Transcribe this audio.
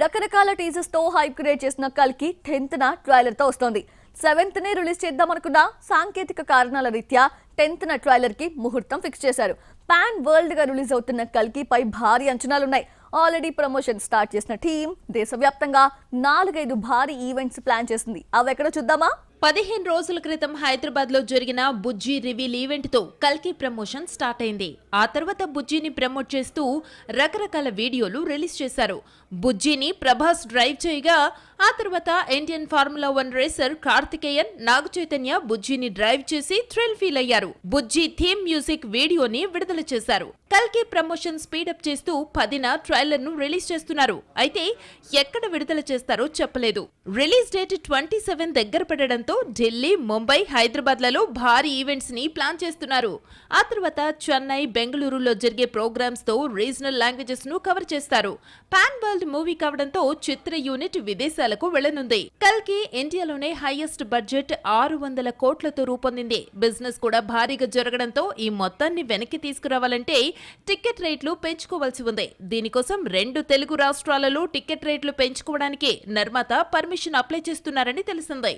రకరకాల టీజర్స్ తో hype create చేసిన కల్కి 10th ట్రైలర్ తో వస్తోంది. 7th రిలీజ్ చేద్దామనుకున్న సాంకేతిక కారణాల రీత్యా 10th ట్రైలర్ కి ముహూర్తం ఫిక్స్ చేశారు. పాన్ వరల్డ్ గా రిలీజ్ అవుతున్న కల్కి పై భారీ అంచనాలున్నాయి. ఆల్రెడీ ప్రమోషన్ స్టార్ట్ చేసిన టీం దేశవ్యాప్తంగా 4-5 భారీ ఈవెంట్స్ ప్లాన్ చేసింది. అవి ఎక్కడో చూద్దామా? 15 రోజుల క్రితం హైదరాబాద్ లో జరిగిన బుజ్జి రివీల్ ఈవెంట్ తో కల్కి ప్రమోషన్ స్టార్ట్ అయింది. ఆ తర్వాత బుజ్జిని ప్రమోట్ చేస్తూ రకరకాల వీడియోలు రిలీజ్ చేశారు. బుజ్జిని ప్రభాస్ డ్రైవ్ చేయగా ఆ తర్వాత Indian formula 1 racer Karthikeyan, Naga Chaitanya బుజ్జిని drive చేసి థ్రిల్ ఫీల్ అయ్యారు. బుజ్జి థీమ్ మ్యూజిక్ వీడియోని విడుదల చేశారు. కల్కి ప్రమోషన్ స్పీడప్ చేస్తూ 10న ట్రైలర్ ను రిలీజ్ చేస్తున్నారు. అయితే ఎక్కడ విడుదల చేస్తారో చెప్పలేదు. రిలీజ్ డేట్ 27 దగ్గర పడడంతో ఢిల్లీ, ముంబై, హైదరాబాద్ లలో భారీ ఈవెంట్స్ ని ప్లాన్ చేస్తున్నారు. ఆ తర్వాత చెన్నై, బెంగళూరులో జరిగే ప్రోగ్రామ్స్ తో రీజనల్ లాంగ్వేజెస్ ను కవర్ చేస్తారు. పాన్ వరల్డ్ మూవీ కావడంతో చిత్ర యూనిట్ విదేశాలకు వెళ్లనుంది. కల్కి ఇండియాలోనే హైయెస్ట్ బడ్జెట్ 600 కోట్లతో రూపొందింది. బిజినెస్ కూడా భారీగా జరగడంతో ఈ మొత్తాన్ని వెనక్కి తీసుకురావాలంటే టికెట్ రేట్లు పెంచుకోవాల్సి ఉంది. దీనికోసం 2 తెలుగు రాష్ట్రాలలో టికెట్ రేట్లు పెంచుకోవడానికి నిర్మాత పర్మిషన్ అప్లై చేస్తున్నారని తెలిసింది.